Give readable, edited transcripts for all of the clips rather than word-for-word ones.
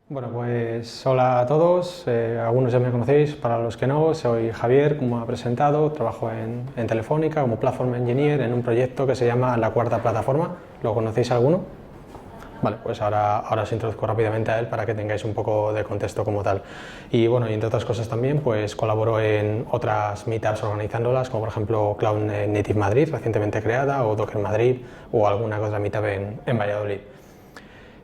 Bueno, pues hola a todos, algunos ya me conocéis, para los que no, soy Javier, como ha presentado, trabajo en Telefónica como Platform Engineer en un proyecto que se llama La Cuarta Plataforma. ¿Lo conocéis alguno? Vale, pues ahora os introduzco rápidamente a él para que tengáis un poco de contexto como tal. Y bueno, y entre otras cosas también, pues colaboro en otras meetups organizándolas, como por ejemplo Cloud Native Madrid, recientemente creada, o Docker Madrid, o alguna otra meetup en Valladolid.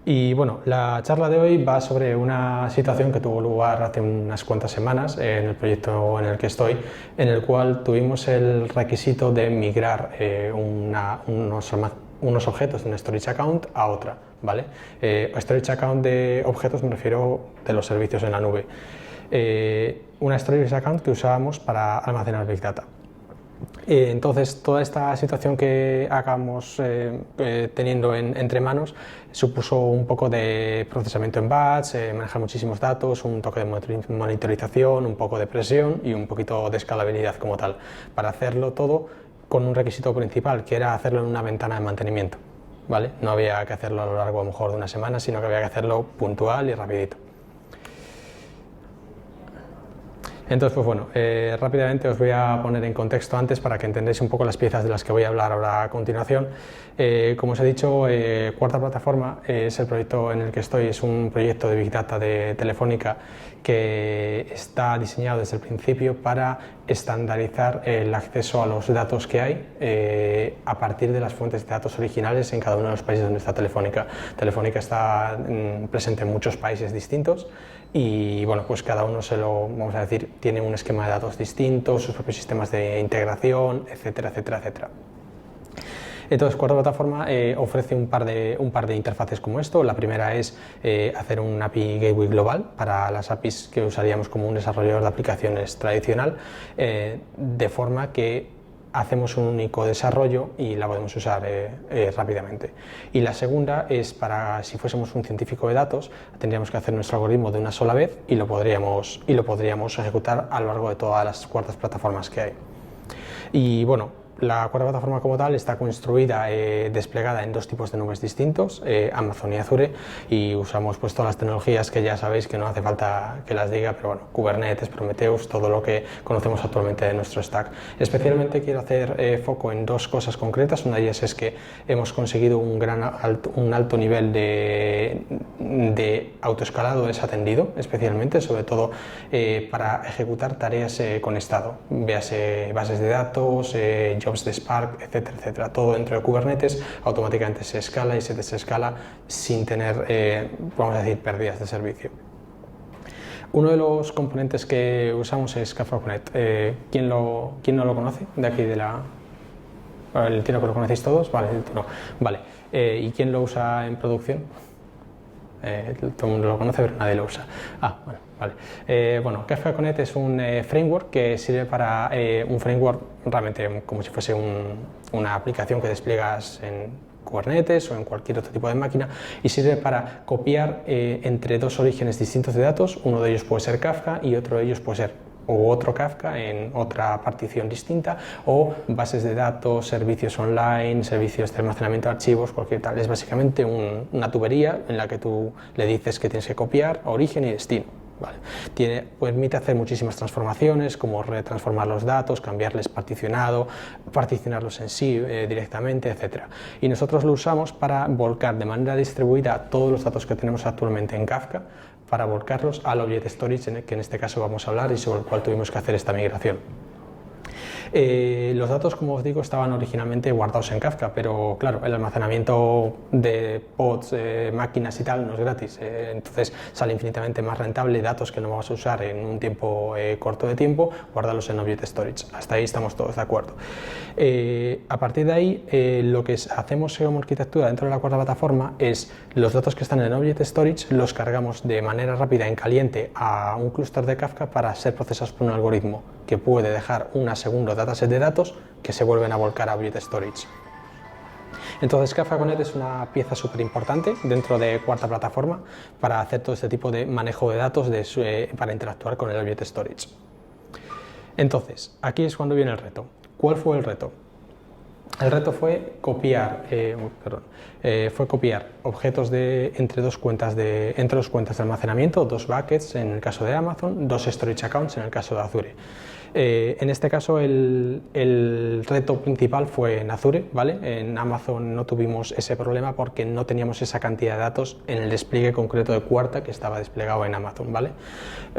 Y bueno, la charla de hoy va sobre una situación que tuvo lugar hace unas cuantas semanas en el proyecto en el que estoy, en el cual tuvimos el requisito de migrar unos objetos de un storage account a otra, ¿vale? Storage account de objetos me refiero de los servicios en la nube. Una storage account que usábamos para almacenar Big Data. Entonces, toda esta situación que acabamos teniendo entre manos supuso un poco de procesamiento en batch, manejar muchísimos datos, un toque de monitorización, un poco de presión y un poquito de escalabilidad como tal, para hacerlo todo con un requisito principal, que era hacerlo en una ventana de mantenimiento, ¿vale? No había que hacerlo a lo largo a lo mejor de una semana, sino que había que hacerlo puntual y rapidito. Entonces, pues bueno, rápidamente os voy a poner en contexto antes para que entendáis un poco las piezas de las que voy a hablar ahora a continuación. Como os he dicho, Cuarta Plataforma es el proyecto en el que estoy, es un proyecto de Big Data de Telefónica que está diseñado desde el principio para estandarizar el acceso a los datos que hay a partir de las fuentes de datos originales en cada uno de los países donde está Telefónica. Telefónica está presente en muchos países distintos y bueno, pues cada uno vamos a decir, tiene un esquema de datos distintos, sus propios sistemas de integración, etcétera, etcétera, etcétera. Entonces, Cuarta Plataforma ofrece un par de interfaces como esto. La primera es hacer un API Gateway global para las APIs que usaríamos como un desarrollador de aplicaciones tradicional, de forma que hacemos un único desarrollo y la podemos usar rápidamente. Y la segunda es para, si fuésemos un científico de datos, tendríamos que hacer nuestro algoritmo de una sola vez y lo podríamos ejecutar a lo largo de todas las cuartas plataformas que hay. Y bueno, la Cuarta Plataforma como tal está construida, desplegada en dos tipos de nubes distintos, Amazon y Azure, y usamos pues todas las tecnologías que ya sabéis que no hace falta que las diga, pero bueno, Kubernetes, Prometheus, todo lo que conocemos actualmente de nuestro stack. Especialmente quiero hacer foco en dos cosas concretas. Una de ellas es que hemos conseguido un alto nivel de autoescalado desatendido, especialmente, sobre todo para ejecutar tareas con estado, véase bases de datos, jobs de Spark, etcétera, etcétera. Todo dentro de Kubernetes automáticamente se escala y se desescala sin tener, vamos a decir, pérdidas de servicio. Uno de los componentes que usamos es Kafka Connect. ¿Quién no lo conoce de aquí de la...? Entiendo que lo conocéis todos. Vale, no. Vale. ¿Y quién lo usa en producción? Todo el mundo lo conoce, pero nadie lo usa. Bueno, vale. Bueno, Kafka Connect es un framework que sirve para un framework realmente como si fuese una aplicación que despliegas en Kubernetes o en cualquier otro tipo de máquina, y sirve para copiar entre dos orígenes distintos de datos. Uno de ellos puede ser Kafka y otro de ellos puede ser otro Kafka en otra partición distinta, o bases de datos, servicios online, servicios de almacenamiento de archivos, cualquier tal. Es básicamente una tubería en la que tú le dices que tienes que copiar origen y destino. Vale. Permite hacer muchísimas transformaciones, como retransformar los datos, cambiarles particionarlos en sí directamente, etc. Y nosotros lo usamos para volcar de manera distribuida todos los datos que tenemos actualmente en Kafka, para volcarlos al Object Storage, que en este caso vamos a hablar y sobre el cual tuvimos que hacer esta migración. Los datos, como os digo, estaban originalmente guardados en Kafka, pero claro, el almacenamiento de pods, máquinas y tal no es gratis, entonces sale infinitamente más rentable datos que no vamos a usar en un tiempo corto de tiempo, guardarlos en Object Storage. Hasta ahí estamos todos de acuerdo. A partir de ahí, lo que hacemos como arquitectura dentro de la Cuarta Plataforma es los datos que están en Object Storage los cargamos de manera rápida en caliente a un clúster de Kafka para ser procesados por un algoritmo que puede dejar una segunda dataset de datos que se vuelven a volcar a Object Storage. Entonces, Kafka Connect es una pieza súper importante dentro de Cuarta Plataforma para hacer todo este tipo de manejo de datos para interactuar con el Object Storage. Entonces, aquí es cuando viene el reto. ¿Cuál fue el reto? El reto fue copiar, fue copiar objetos entre dos cuentas de almacenamiento, dos buckets en el caso de Amazon, dos storage accounts en el caso de Azure. En este caso el reto principal fue en Azure, ¿vale? En Amazon no tuvimos ese problema porque no teníamos esa cantidad de datos en el despliegue concreto de Cuarta que estaba desplegado en Amazon, ¿vale?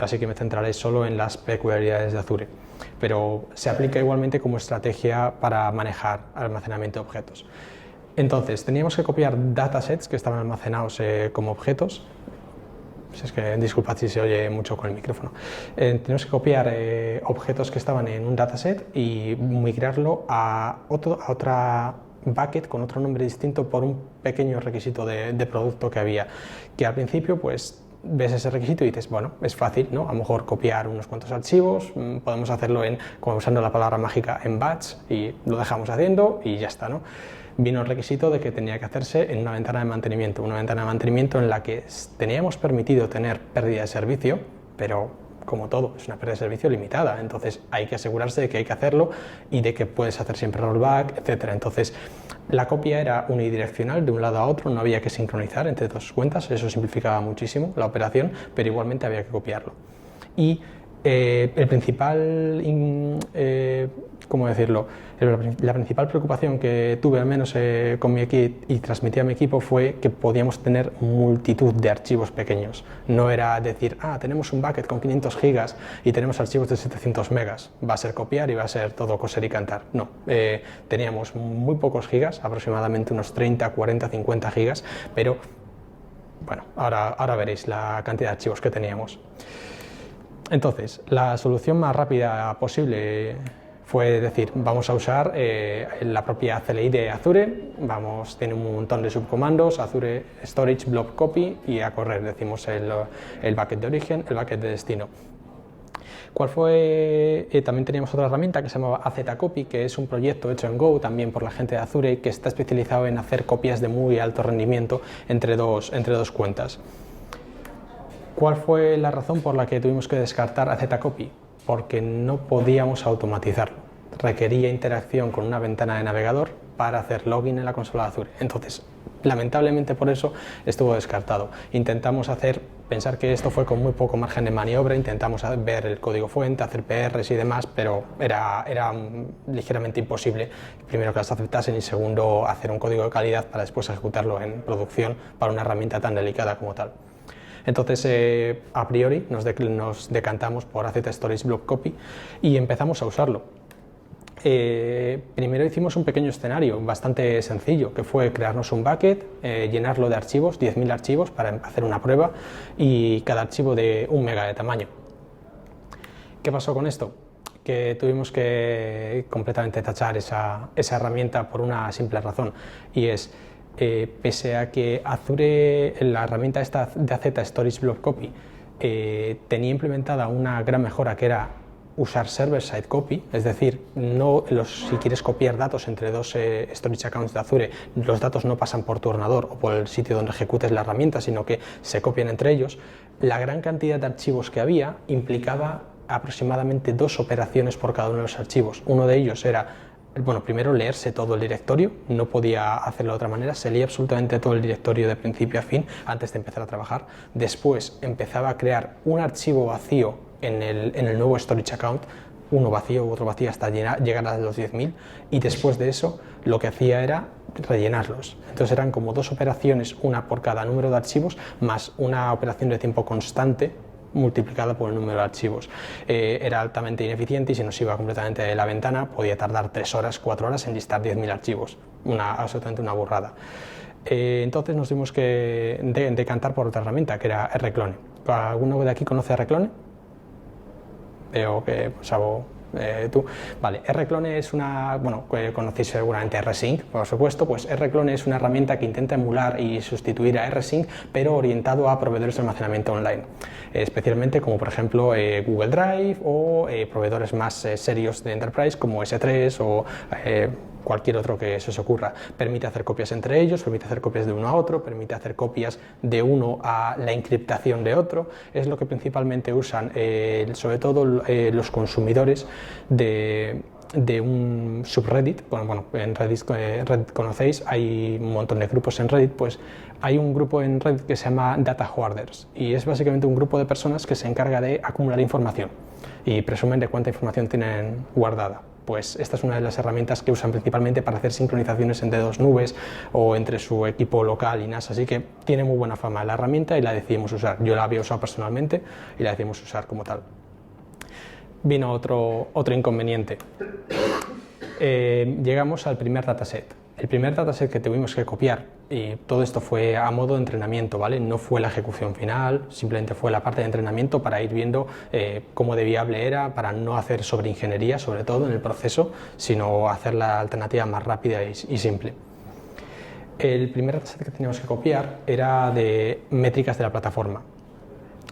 Así que me centraré solo en las peculiaridades de Azure, pero se aplica igualmente como estrategia para manejar almacenamiento de objetos. Entonces, teníamos que copiar datasets que estaban almacenados como objetos. Es que disculpad si se oye mucho con el micrófono. Tenemos que copiar objetos que estaban en un dataset y migrarlo a otra bucket con otro nombre distinto por un pequeño requisito de producto que había, que al principio pues ves ese requisito y dices, bueno, es fácil, ¿no? A lo mejor copiar unos cuantos archivos, podemos hacerlo como usando la palabra mágica en batch y lo dejamos haciendo y ya está, ¿no? Vino el requisito de que tenía que hacerse en una ventana de mantenimiento en la que teníamos permitido tener pérdida de servicio, pero como todo, es una pérdida de servicio limitada, entonces hay que asegurarse de que hay que hacerlo y de que puedes hacer siempre rollback, etcétera. Entonces, la copia era unidireccional de un lado a otro, no había que sincronizar entre dos cuentas, eso simplificaba muchísimo la operación, pero igualmente había que copiarlo. Y el principal, ¿cómo decirlo? La principal preocupación que tuve, al menos con mi equipo y transmití a mi equipo, fue que podíamos tener multitud de archivos pequeños. No era decir, tenemos un bucket con 500 gigas y tenemos archivos de 700 megas, va a ser copiar y va a ser todo coser y cantar. No, teníamos muy pocos gigas, aproximadamente unos 30, 40, 50 gigas, pero bueno, ahora veréis la cantidad de archivos que teníamos. Entonces, la solución más rápida posible fue decir, vamos a usar la propia CLI de Azure, tiene un montón de subcomandos, Azure Storage Blob Copy, y a correr, decimos el bucket de origen, el bucket de destino. ¿Cuál fue? También teníamos otra herramienta que se llamaba AZCopy, que es un proyecto hecho en Go, también por la gente de Azure, que está especializado en hacer copias de muy alto rendimiento entre dos cuentas. ¿Cuál fue la razón por la que tuvimos que descartar AZCopy? Porque no podíamos automatizarlo. Requería interacción con una ventana de navegador para hacer login en la consola de Azure. Entonces, lamentablemente por eso estuvo descartado. Intentamos pensar que esto fue con muy poco margen de maniobra, intentamos ver el código fuente, hacer PRs y demás, pero era ligeramente imposible, primero que las aceptasen y segundo hacer un código de calidad para después ejecutarlo en producción para una herramienta tan delicada como tal. Entonces, a priori nos decantamos por AZ Storage Blob Copy y empezamos a usarlo. Primero hicimos un pequeño escenario bastante sencillo, que fue crearnos un bucket, llenarlo de archivos, 10.000 archivos para hacer una prueba, y cada archivo de 1 mega de tamaño. ¿Qué pasó con esto? Que tuvimos que completamente tachar esa herramienta por una simple razón, y es pese a que Azure, la herramienta esta de AZ Storage Blob Copy, tenía implementada una gran mejora que era usar server-side copy, es decir, si quieres copiar datos entre dos storage accounts de Azure, los datos no pasan por tu ordenador o por el sitio donde ejecutes la herramienta, sino que se copian entre ellos. La gran cantidad de archivos que había implicaba aproximadamente 2 operaciones por cada uno de los archivos. Uno de ellos era, primero leerse todo el directorio, no podía hacerlo de otra manera, se leía absolutamente todo el directorio de principio a fin antes de empezar a trabajar. Después empezaba a crear un archivo vacío en el nuevo storage account, uno vacío u otro vacío hasta llegar a los 10.000, y después de eso lo que hacía era rellenarlos. Entonces eran como 2 operaciones, una por cada número de archivos, más una operación de tiempo constante multiplicada por el número de archivos. Era altamente ineficiente y se nos iba completamente de la ventana, podía tardar 3 horas, 4 horas en listar 10.000 archivos, absolutamente una burrada. Entonces nos tuvimos que decantar por otra herramienta, que era Rclone. ¿Alguno de aquí conoce Rclone? Veo que tú. Vale, Rclone es conocéis seguramente rsync, por supuesto, pues Rclone es una herramienta que intenta emular y sustituir a rsync, pero orientado a proveedores de almacenamiento online, especialmente como por ejemplo Google Drive o proveedores más serios de Enterprise como S3 o cualquier otro que se os ocurra. Permite hacer copias entre ellos, permite hacer copias de uno a otro, permite hacer copias de uno a la encriptación de otro. Es lo que principalmente usan sobre todo los consumidores de de un subreddit. Bueno, en Reddit conocéis, hay un montón de grupos en Reddit, pues hay un grupo en Reddit que se llama Data Hoarders y es básicamente un grupo de personas que se encarga de acumular información y presumen de cuánta información tienen guardada. Pues esta es una de las herramientas que usan principalmente para hacer sincronizaciones entre dos nubes o entre su equipo local y NAS, así que tiene muy buena fama la herramienta y la decidimos usar. Yo la había usado personalmente y la decidimos usar como tal. Vino otro inconveniente. Llegamos al primer dataset. El primer dataset que tuvimos que copiar, y todo esto fue a modo de entrenamiento, ¿vale? No fue la ejecución final, simplemente fue la parte de entrenamiento para ir viendo cómo de viable era, para no hacer sobreingeniería, sobre todo en el proceso, sino hacer la alternativa más rápida y simple. El primer dataset que teníamos que copiar era de métricas de la plataforma.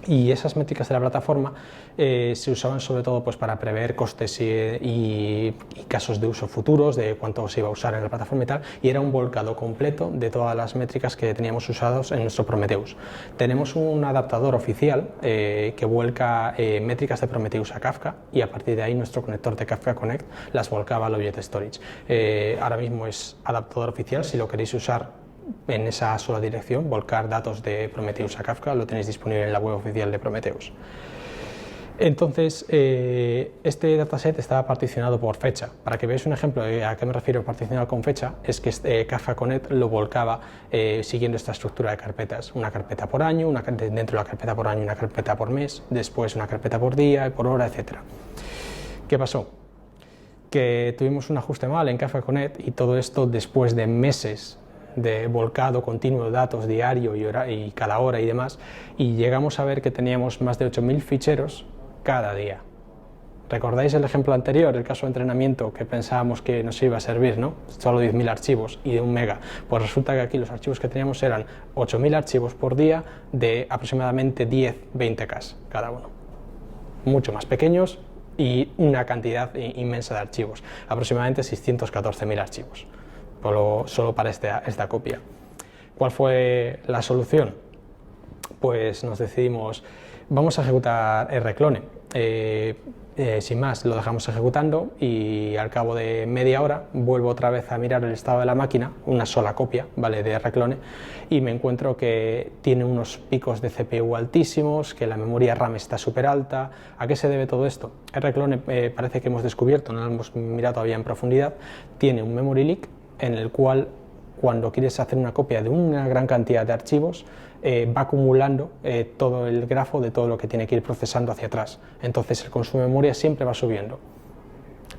Y esas métricas de la plataforma se usaban sobre todo pues, para prever costes y casos de uso futuros, de cuánto se iba a usar en la plataforma y tal, y era un volcado completo de todas las métricas que teníamos usados en nuestro Prometheus. Tenemos un adaptador oficial que vuelca métricas de Prometheus a Kafka, y a partir de ahí nuestro conector de Kafka Connect las volcaba al Object Storage. Ahora mismo es adaptador oficial, si lo queréis usar en esa sola dirección, volcar datos de Prometheus a Kafka, lo tenéis disponible en la web oficial de Prometheus. Entonces, este dataset estaba particionado por fecha. Para que veáis un ejemplo de a qué me refiero particionado con fecha, es que Kafka Connect lo volcaba siguiendo esta estructura de carpetas. Una carpeta por año, dentro de la carpeta por año una carpeta por mes, después una carpeta por día, por hora, etc. ¿Qué pasó? Que tuvimos un ajuste mal en Kafka Connect y todo esto después de meses de volcado continuo de datos diario y cada hora y demás, y llegamos a ver que teníamos más de 8.000 ficheros cada día. ¿Recordáis el ejemplo anterior, el caso de entrenamiento, que pensábamos que nos iba a servir, ¿no? Solo 10.000 archivos y de 1 mega. Pues resulta que aquí los archivos que teníamos eran 8.000 archivos por día de aproximadamente 10-20K cada uno. Mucho más pequeños y una cantidad inmensa de archivos, aproximadamente 614.000 archivos. Solo para esta copia. ¿Cuál fue la solución? Pues nos decidimos, vamos a ejecutar rclone. Sin más, lo dejamos ejecutando y al cabo de media hora vuelvo otra vez a mirar el estado de la máquina, una sola copia, ¿vale?, de rclone, y me encuentro que tiene unos picos de CPU altísimos, que la memoria RAM está súper alta. ¿A qué se debe todo esto? rclone parece que hemos descubierto, no lo hemos mirado todavía en profundidad, tiene un memory leak en el cual, cuando quieres hacer una copia de una gran cantidad de archivos, va acumulando todo el grafo de todo lo que tiene que ir procesando hacia atrás. Entonces el consumo de memoria siempre va subiendo,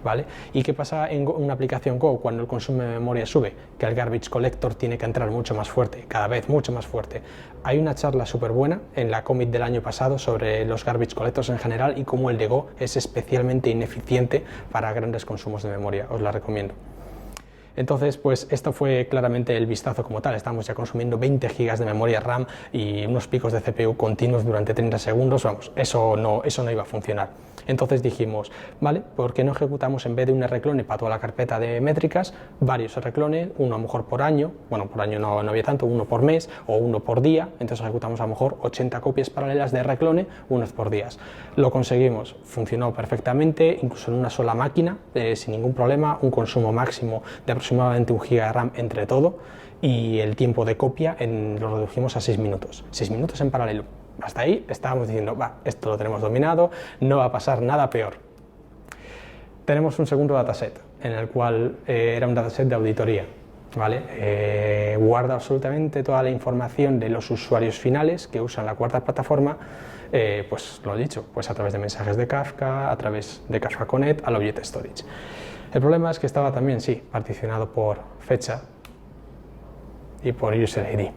¿vale? ¿Y qué pasa en una aplicación Go cuando el consumo de memoria sube? Que el garbage collector tiene que entrar mucho más fuerte, cada vez mucho más fuerte. Hay una charla súper buena en la Commit del año pasado sobre los garbage collectors en general y cómo el de Go es especialmente ineficiente para grandes consumos de memoria. Os la recomiendo. Entonces, pues esto fue claramente el vistazo como tal. Estamos ya consumiendo 20 GB de memoria RAM y unos picos de CPU continuos durante 30 segundos. Vamos, eso no iba a funcionar. Entonces dijimos, vale, ¿por qué no ejecutamos, en vez de un rclone para toda la carpeta de métricas, varios rclones, uno a lo mejor por año? Bueno, por año no había tanto, uno por mes o uno por día. Entonces ejecutamos a lo mejor 80 copias paralelas de rclone, unos por días. Lo conseguimos, funcionó perfectamente, incluso en una sola máquina, sin ningún problema, un consumo máximo de aproximadamente 1 GB de RAM entre todo, y el tiempo de copia lo redujimos a 6 minutos. 6 minutos en paralelo. Hasta ahí estábamos diciendo, va, esto lo tenemos dominado, no va a pasar nada peor. Tenemos un segundo dataset, en el cual era un dataset de auditoría, ¿vale? Guarda absolutamente toda la información de los usuarios finales que usan la cuarta plataforma, pues lo he dicho, pues a través de mensajes de Kafka, a través de Kafka Connect al Object Storage. El problema es que estaba también, sí, particionado por fecha y por User ID.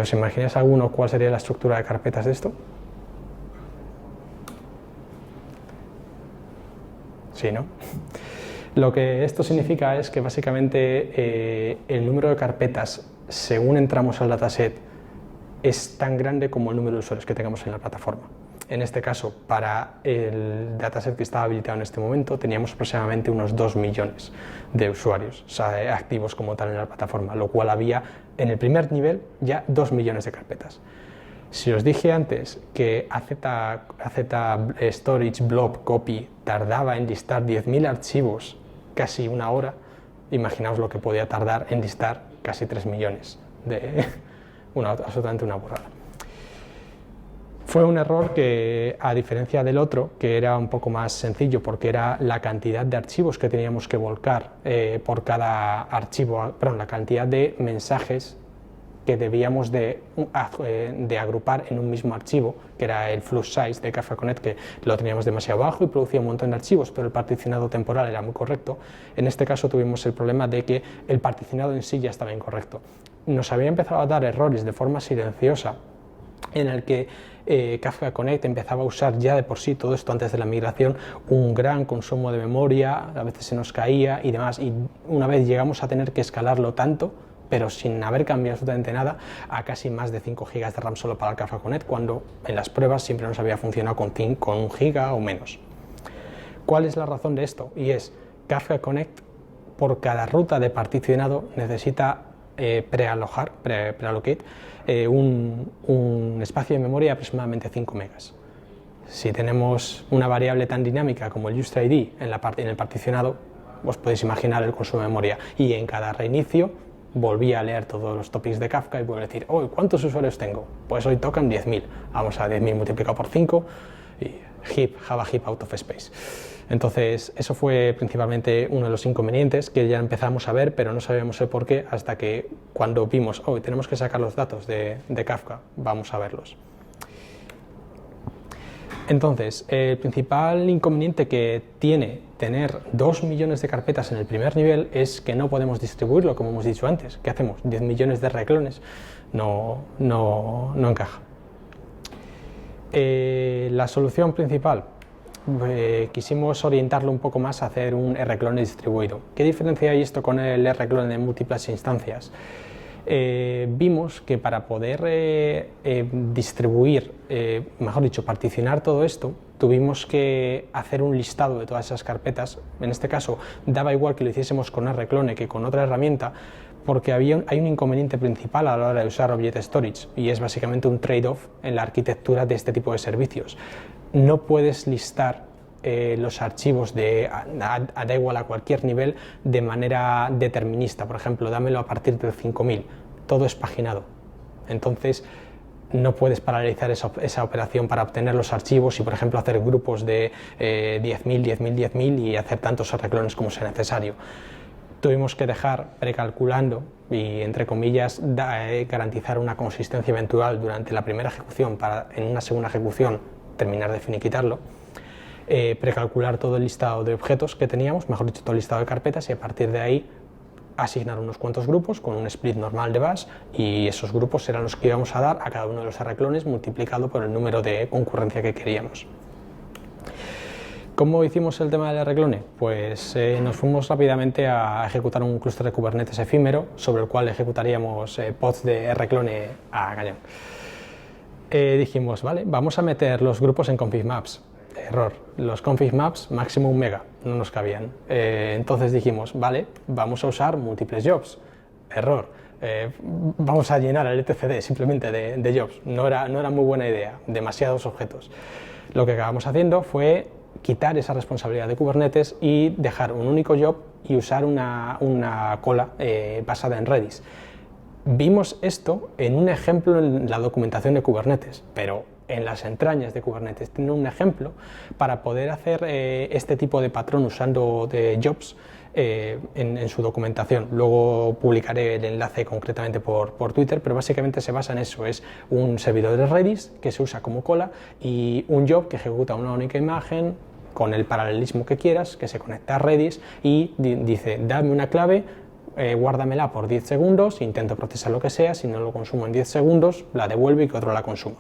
¿Os imagináis alguno cuál sería la estructura de carpetas de esto? Sí, ¿no? Lo que esto significa es que básicamente el número de carpetas, según entramos al dataset, es tan grande como el número de usuarios que tengamos en la plataforma. En este caso, para el dataset que estaba habilitado en este momento, teníamos aproximadamente unos 2 millones de usuarios, o sea, activos como tal en la plataforma, lo cual había en el primer nivel ya 2 millones de carpetas. Si os dije antes que AZ Storage Blob Copy tardaba en listar 10.000 archivos casi una hora, imaginaos lo que podía tardar en listar casi 3 millones. Absolutamente una burrada. Fue un error que, a diferencia del otro, que era un poco más sencillo porque era la cantidad de archivos que teníamos que volcar por cada archivo, perdón, la cantidad de mensajes que debíamos de agrupar en un mismo archivo, que era el flux size de Kafka Connect, que lo teníamos demasiado bajo y producía un montón de archivos, pero el particionado temporal era muy correcto. En este caso tuvimos el problema de que el particionado en sí ya estaba incorrecto. Nos había empezado a dar errores de forma silenciosa, en el que Kafka Connect empezaba a usar ya de por sí, todo esto antes de la migración, un gran consumo de memoria, a veces se nos caía y demás, y una vez llegamos a tener que escalarlo tanto, pero sin haber cambiado absolutamente nada, a casi más de 5 GB de RAM solo para el Kafka Connect, cuando en las pruebas siempre nos había funcionado con 1 GB o menos. ¿Cuál es la razón de esto? Y es Kafka Connect, por cada ruta de particionado, necesita preallocate un espacio de memoria de aproximadamente 5 megas. Si tenemos una variable tan dinámica como el useID en el particionado, os podéis imaginar el consumo de memoria, y en cada reinicio volví a leer todos los topics de Kafka y vuelvo a decir, hoy, ¿cuántos usuarios tengo? Pues hoy tocan 10.000, vamos a 10.000 multiplicado por 5 y Java heap out of space. Entonces eso fue principalmente uno de los inconvenientes que ya empezamos a ver, pero no sabíamos el por qué hasta que cuando vimos, hoy tenemos que sacar los datos de Kafka, vamos a verlos. Entonces, el principal inconveniente que tiene tener 2 millones de carpetas en el primer nivel es que no podemos distribuirlo, como hemos dicho antes. ¿Qué hacemos? 10 millones de reclones no encaja. La solución principal, quisimos orientarlo un poco más a hacer un rclone distribuido. ¿Qué diferencia hay esto con el rclone de múltiples instancias? Vimos que para poder distribuir, mejor dicho, particionar todo esto, tuvimos que hacer un listado de todas esas carpetas. En este caso, daba igual que lo hiciésemos con rclone que con otra herramienta, porque hay un inconveniente principal a la hora de usar Object Storage, y es básicamente un trade-off en la arquitectura de este tipo de servicios. No puedes listar los archivos da igual a cualquier nivel de manera determinista. Por ejemplo, dámelo a partir del 5000, todo es paginado. Entonces no puedes paralizar esa operación para obtener los archivos y, por ejemplo, hacer grupos de 10.000, 10.000, 10.000 y hacer tantos rclones como sea necesario. Tuvimos que dejar precalculando y, entre comillas, garantizar una consistencia eventual durante la primera ejecución para en una segunda ejecución terminar de finiquitarlo. Precalcular todo el listado de objetos que teníamos, mejor dicho, todo el listado de carpetas, y a partir de ahí asignar unos cuantos grupos con un split normal de bus, y esos grupos eran los que íbamos a dar a cada uno de los rclones multiplicado por el número de concurrencia que queríamos. ¿Cómo hicimos el tema del rclone? Pues nos fuimos rápidamente a ejecutar un clúster de Kubernetes efímero sobre el cual ejecutaríamos pods de rclone a gallón. Dijimos, vale, vamos a meter los grupos en config maps. Error, los config maps máximo 1 mega, no nos cabían. Entonces dijimos, vale, vamos a usar múltiples jobs. Error, vamos a llenar el etcd simplemente de jobs. No era muy buena idea, demasiados objetos. Lo que acabamos haciendo fue quitar esa responsabilidad de Kubernetes y dejar un único job y usar una cola basada en Redis. Vimos esto en un ejemplo en la documentación de Kubernetes, pero en las entrañas de Kubernetes tiene un ejemplo para poder hacer este tipo de patrón usando de jobs en su documentación. Luego publicaré el enlace concretamente por Twitter, pero básicamente se basa en eso. Es un servidor de Redis que se usa como cola y un job que ejecuta una única imagen con el paralelismo que quieras, que se conecta a Redis y dice, dame una clave, guárdamela por 10 segundos, intento procesar lo que sea, si no lo consumo en 10 segundos, la devuelve y que otro la consuma.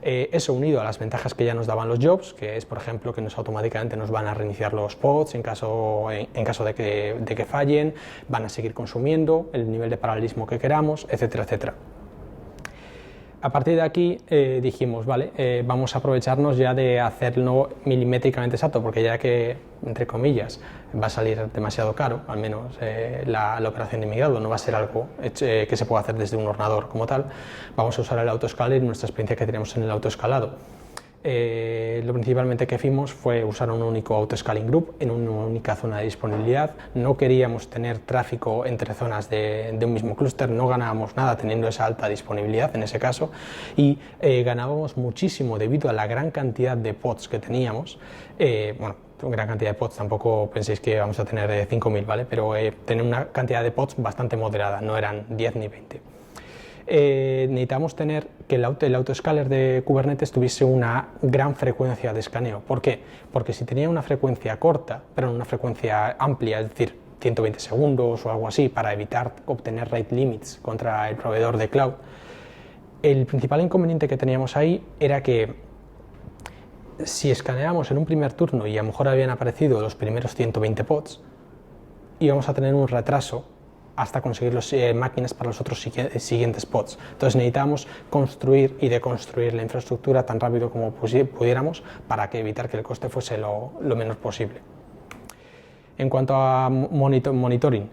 Eso unido a las ventajas que ya nos daban los jobs, que es, por ejemplo, que automáticamente nos van a reiniciar los pods en caso de que fallen, van a seguir consumiendo el nivel de paralelismo que queramos, etcétera, etcétera. A partir de aquí dijimos, vale, vamos a aprovecharnos ya de hacerlo milimétricamente exacto, porque ya que, entre comillas, va a salir demasiado caro, al menos la operación de migrado no va a ser algo que se pueda hacer desde un ordenador como tal, vamos a usar el autoescaler y nuestra experiencia que tenemos en el autoescalado. Lo principalmente que hicimos fue usar un único auto-scaling group en una única zona de disponibilidad. No queríamos tener tráfico entre zonas de un mismo clúster, no ganábamos nada teniendo esa alta disponibilidad en ese caso, y ganábamos muchísimo debido a la gran cantidad de pods que teníamos. Bueno, gran cantidad de pods, tampoco penséis que vamos a tener 5.000, ¿vale? Pero tener una cantidad de pods bastante moderada, no eran 10 ni 20. Necesitamos tener que el autoscaler de Kubernetes tuviese una gran frecuencia de escaneo. ¿Por qué? Porque si tenía una frecuencia corta, pero una frecuencia amplia, es decir, 120 segundos o algo así, para evitar obtener rate limits contra el proveedor de cloud, el principal inconveniente que teníamos ahí era que si escaneábamos en un primer turno y a lo mejor habían aparecido los primeros 120 pods, íbamos a tener un retraso hasta conseguir las máquinas para los otros siguientes pods. Entonces necesitamos construir y deconstruir la infraestructura tan rápido como pudiéramos para evitar que el coste fuese lo menos posible. En cuanto a monitoring,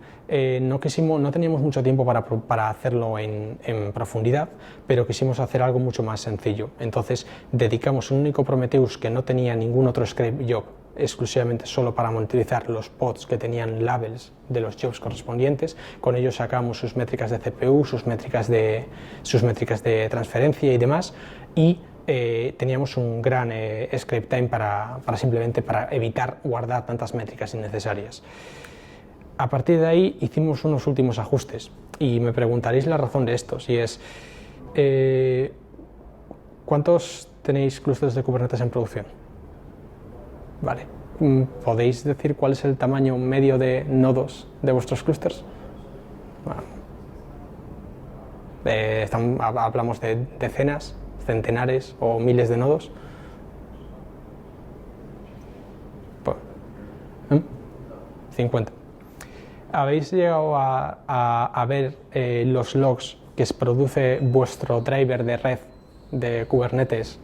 no teníamos mucho tiempo para hacerlo en profundidad, pero quisimos hacer algo mucho más sencillo. Entonces dedicamos un único Prometheus que no tenía ningún otro script job, exclusivamente solo para monitorizar los pods que tenían labels de los jobs correspondientes. Con ellos sacamos sus métricas de CPU, sus métricas de transferencia y demás, y teníamos un gran script time para evitar guardar tantas métricas innecesarias. A partir de ahí hicimos unos últimos ajustes y me preguntaréis la razón de estos, y es ¿cuántos tenéis clústeres de Kubernetes en producción? Vale, ¿podéis decir cuál es el tamaño medio de nodos de vuestros clústeres? Bueno, hablamos de decenas, centenares o miles de nodos. 50. ¿Habéis llegado a ver los logs que produce vuestro driver de red de Kubernetes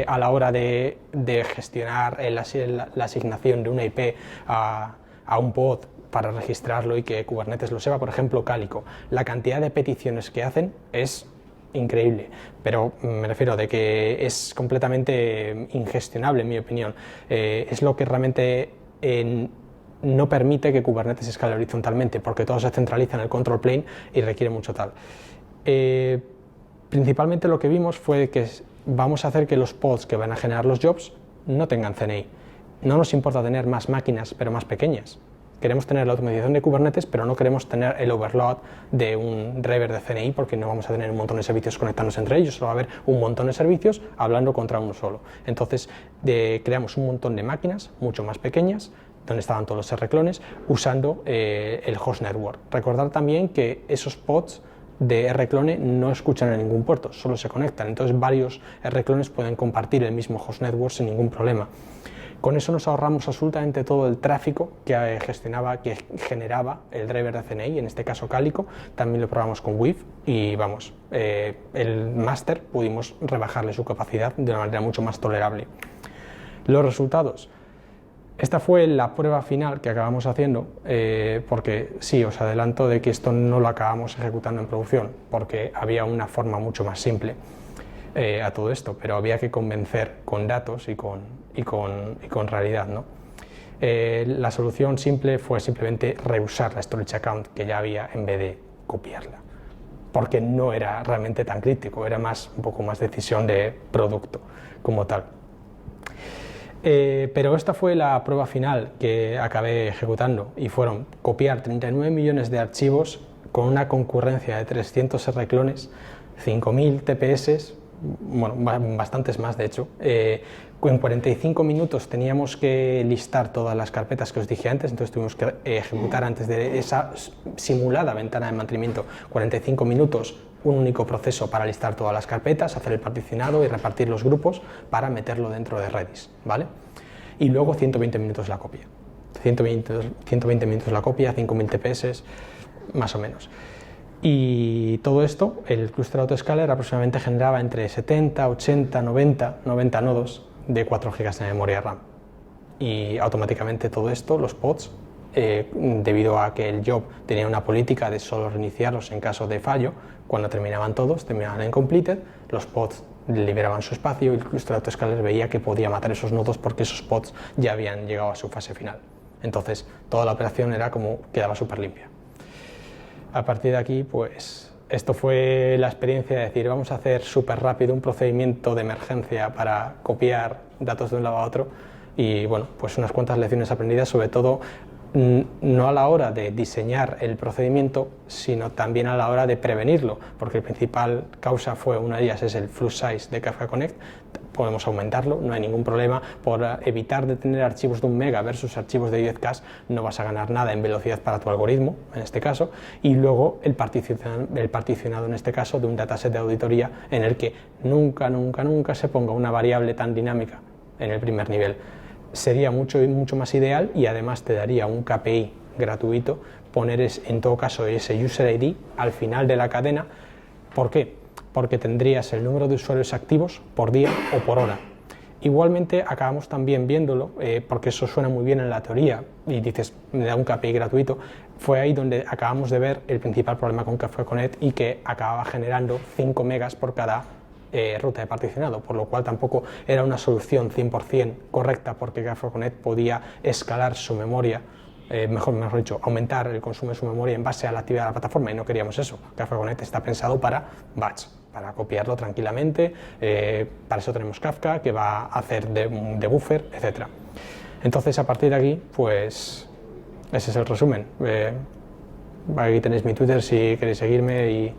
a la hora de gestionar la asignación de una IP a un pod para registrarlo y que Kubernetes lo sepa? Por ejemplo, Calico. La cantidad de peticiones que hacen es increíble, pero me refiero de que es completamente ingestionable, en mi opinión. Es lo que realmente no permite que Kubernetes escale horizontalmente, porque todo se centraliza en el control plane y requiere mucho tal. Principalmente lo que vimos fue que vamos a hacer que los pods que van a generar los jobs no tengan CNI. No nos importa tener más máquinas, pero más pequeñas. Queremos tener la automatización de Kubernetes, pero no queremos tener el overload de un driver de CNI, porque no vamos a tener un montón de servicios conectándose entre ellos, solo va a haber un montón de servicios hablando contra uno solo. Entonces creamos un montón de máquinas mucho más pequeñas, donde estaban todos los R-clones, usando el host network. Recordar también que esos pods de R-clone no escuchan en ningún puerto, solo se conectan. Entonces varios R-clones pueden compartir el mismo host network sin ningún problema. Con eso nos ahorramos absolutamente todo el tráfico que generaba el driver de CNI, en este caso Calico. También lo probamos con WIF y vamos, el máster pudimos rebajarle su capacidad de una manera mucho más tolerable. Los resultados. Esta fue la prueba final que acabamos haciendo, porque sí, os adelanto de que esto no lo acabamos ejecutando en producción, porque había una forma mucho más simple a todo esto, pero había que convencer con datos y con realidad, ¿no? La solución simple fue simplemente reusar la storage account que ya había en vez de copiarla, porque no era realmente tan crítico, era un poco más decisión de producto como tal. Pero esta fue la prueba final que acabé ejecutando y fueron copiar 39 millones de archivos con una concurrencia de 300 R-clones, 5.000 TPS, bueno, bastantes más de hecho. En 45 minutos teníamos que listar todas las carpetas que os dije antes, entonces tuvimos que ejecutar antes de esa simulada ventana de mantenimiento 45 minutos un único proceso para listar todas las carpetas, hacer el particionado y repartir los grupos para meterlo dentro de Redis, ¿vale? Y luego 120 minutos la copia. 120 minutos la copia, 5.000 TPS, más o menos. Y todo esto, el clúster autoscaler aproximadamente generaba entre 70, 80, 90 nodos de 4 GB de memoria RAM. Y automáticamente todo esto, los pods, debido a que el job tenía una política de solo reiniciarlos en caso de fallo, cuando terminaban todos, terminaban en completed, los pods liberaban su espacio y el clúster autoscaler veía que podía matar esos nodos porque esos pods ya habían llegado a su fase final. Entonces toda la operación era como quedaba súper limpia. A partir de aquí, pues esto fue la experiencia de decir, vamos a hacer súper rápido un procedimiento de emergencia para copiar datos de un lado a otro, y bueno, pues unas cuantas lecciones aprendidas, sobre todo no a la hora de diseñar el procedimiento, sino también a la hora de prevenirlo, porque la principal causa fue, una de ellas es el flux size de Kafka Connect. Podemos aumentarlo, no hay ningún problema. Por evitar de tener archivos de 1 mega versus archivos de 10K, no vas a ganar nada en velocidad para tu algoritmo, en este caso, y luego el particionado en este caso de un dataset de auditoría en el que nunca se ponga una variable tan dinámica en el primer nivel. Sería mucho más ideal, y además te daría un KPI gratuito poner en todo caso ese user ID al final de la cadena. ¿Por qué? Porque tendrías el número de usuarios activos por día o por hora. Igualmente acabamos también viéndolo, porque eso suena muy bien en la teoría y dices, me da un KPI gratuito. Fue ahí donde acabamos de ver el principal problema con Kafka Connect, y que acababa generando 5 megas por cada ruta de particionado, por lo cual tampoco era una solución 100% correcta, porque Kafka Connect podía escalar su memoria, mejor dicho, aumentar el consumo de su memoria en base a la actividad de la plataforma, y no queríamos eso. Kafka Connect está pensado para batch, para copiarlo tranquilamente, para eso tenemos Kafka, que va a hacer de buffer, etc. Entonces, a partir de aquí, pues ese es el resumen. Aquí tenéis mi Twitter si queréis seguirme y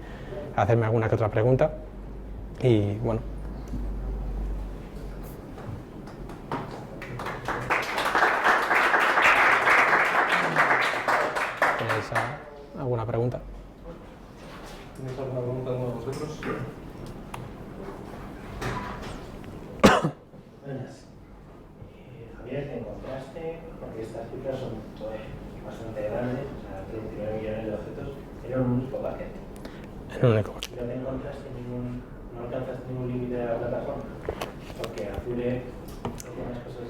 hacerme alguna que otra pregunta. Y bueno. ¿Tenéis alguna pregunta? ¿Tenéis alguna pregunta de vosotros? Buenas. Javier, te encontraste, porque estas cifras son bastante grandes, o sea, 39 millones de objetos, en un único bucket. En un único bucket. Pero no alcanzaste ningún límite de la plataforma, porque Azure tiene unas cosas,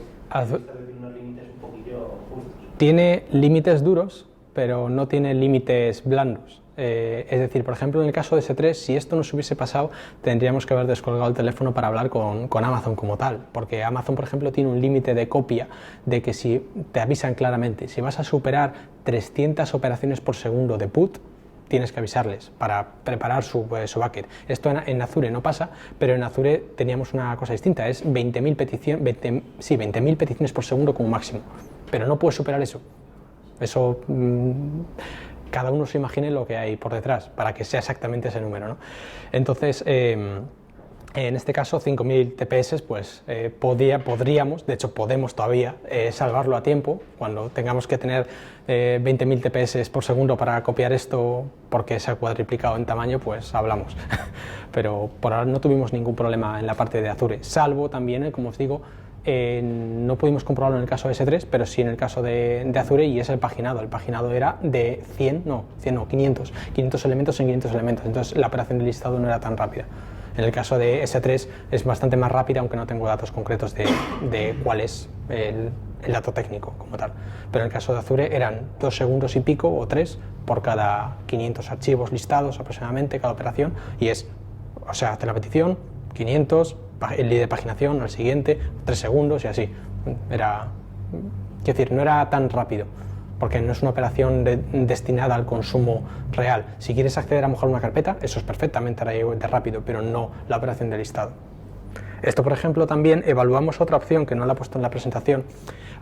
establecer unos límites un poquillo justos. Tiene límites duros, pero no tiene límites blandos. Es decir, por ejemplo, en el caso de S3, si esto nos hubiese pasado, tendríamos que haber descolgado el teléfono para hablar con Amazon como tal, porque Amazon, por ejemplo, tiene un límite de copia de que si te avisan claramente, si vas a superar 300 operaciones por segundo de put, tienes que avisarles para preparar su bucket. Esto en Azure no pasa, pero en Azure teníamos una cosa distinta, es 20.000 peticiones por segundo como máximo, pero no puedes superar eso. Eso cada uno se imagine lo que hay por detrás para que sea exactamente ese número, ¿no? Entonces, en este caso 5.000 TPS, pues podríamos, de hecho podemos todavía salvarlo a tiempo. Cuando tengamos que tener 20.000 TPS por segundo para copiar esto porque se ha cuadriplicado en tamaño, pues hablamos. Pero por ahora no tuvimos ningún problema en la parte de Azure, salvo también, como os digo, no pudimos comprobarlo en el caso de S3, pero sí en el caso de Azure, y es el paginado. El paginado era de 500 elementos en 500 elementos, entonces la operación de listado no era tan rápida. En el caso de S3 es bastante más rápida, aunque no tengo datos concretos de cuál es el dato técnico como tal. Pero en el caso de Azure eran 2 segundos y pico o 3 por cada 500 archivos listados aproximadamente, cada operación, y hace la petición, 500, el lead de paginación al siguiente, 3 segundos y así. No era tan rápido, porque no es una operación destinada al consumo real. Si quieres acceder a lo mejor a una carpeta, eso es perfectamente rápido, pero no la operación de listado. Esto, por ejemplo, también evaluamos otra opción que no la he puesto en la presentación.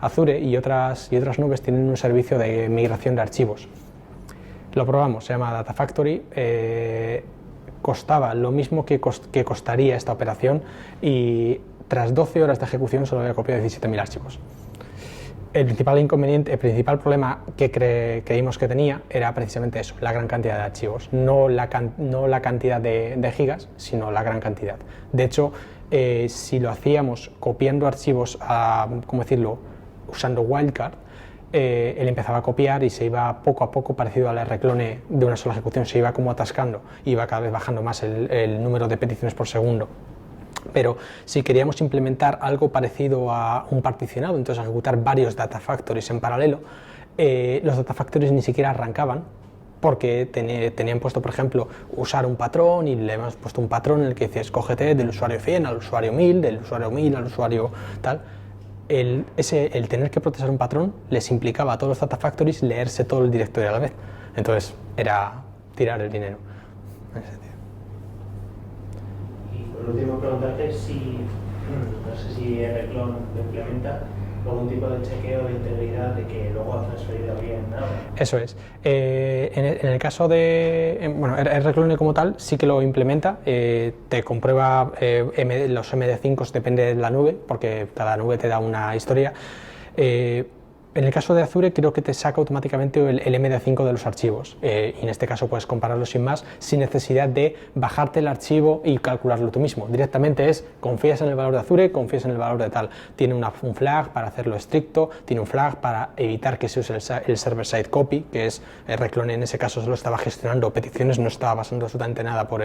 Azure y otras nubes tienen un servicio de migración de archivos. Lo probamos, se llama Data Factory. Costaba lo mismo que costaría esta operación, y tras 12 horas de ejecución solo había copiado 17.000 archivos. El principal problema que creímos que tenía era precisamente eso, la gran cantidad de archivos, no la cantidad de gigas, sino la gran cantidad. De hecho, si lo hacíamos copiando archivos, usando wildcard, él empezaba a copiar y se iba poco a poco, parecido al rclone de una sola ejecución, se iba como atascando, iba cada vez bajando más el número de peticiones por segundo. Pero si queríamos implementar algo parecido a un particionado, entonces ejecutar varios data factories en paralelo, los data factories ni siquiera arrancaban, porque tenían puesto, por ejemplo, usar un patrón, y le hemos puesto un patrón en el que dice escógete del usuario 100 al usuario 1000, del usuario 1000 al usuario tal. El tener que procesar un patrón les implicaba a todos los data factories leerse todo el directorio a la vez. Entonces era tirar el dinero. En ese sentido. Y por último preguntarte si, no sé si rclone implementa algún tipo de chequeo de integridad de que luego ha transferido bien nada. Eso es. En el caso de... Bueno, rclone como tal sí que lo implementa, te comprueba los MD5, depende de la nube, porque cada nube te da una historia. En el caso de Azure creo que te saca automáticamente el MD5 de los archivos, y en este caso puedes compararlo sin más, sin necesidad de bajarte el archivo y calcularlo tú mismo. Directamente es, confías en el valor de Azure, confías en el valor de tal. Tiene un flag para hacerlo estricto, tiene un flag para evitar que se use el server-side copy, que es rclone, en ese caso solo estaba gestionando peticiones, no estaba basando absolutamente nada por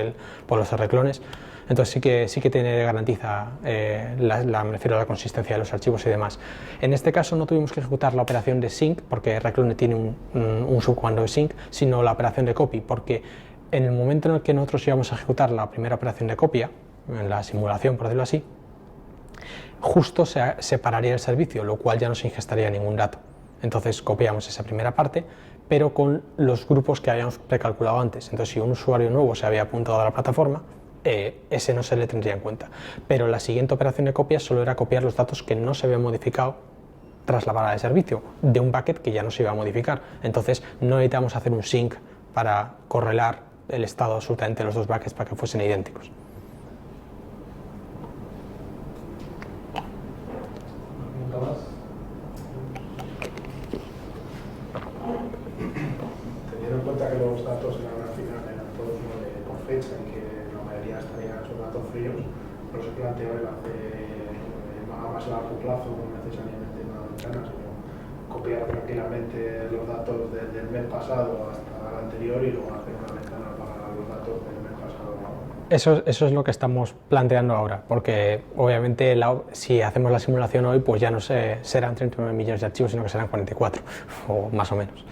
los rclones. Entonces sí que te garantiza me refiero a la consistencia de los archivos y demás. En este caso no tuvimos que ejecutar la operación de sync, porque rclone tiene un subcomando de sync, sino la operación de copy, porque en el momento en el que nosotros íbamos a ejecutar la primera operación de copia, en la simulación por decirlo así, justo se separaría el servicio, lo cual ya no se ingestaría ningún dato. Entonces copiamos esa primera parte, pero con los grupos que habíamos precalculado antes. Entonces si un usuario nuevo se había apuntado a la plataforma, ese no se le tendría en cuenta. Pero la siguiente operación de copia solo era copiar los datos que no se habían modificado tras la parada de servicio, de un bucket que ya no se iba a modificar. Entonces no necesitamos hacer un sync para correlar el estado absolutamente de los dos buckets para que fuesen idénticos. ¿Pregunta más? Teniendo en cuenta que los datos al final eran todos por fecha y que la mayoría estarían esos datos fríos, no se planteó el hacer más a largo plazo, no necesariamente una ventana, sino copiar tranquilamente los datos del mes pasado hasta el anterior y luego hacer una ventana para los datos del mes pasado. Eso es lo que estamos planteando ahora, porque obviamente si hacemos la simulación hoy, pues ya no serán 39 millones de archivos, sino que serán 44, o más o menos.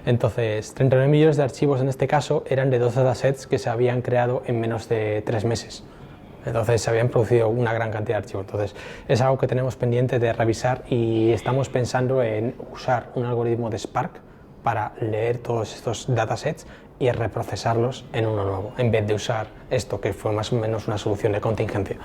Entonces, 39 millones de archivos en este caso eran de 2 datasets que se habían creado en menos de 3 meses. Entonces se habían producido una gran cantidad de archivos. Entonces es algo que tenemos pendiente de revisar y estamos pensando en usar un algoritmo de Spark para leer todos estos datasets y reprocesarlos en uno nuevo, en vez de usar esto que fue más o menos una solución de contingencia.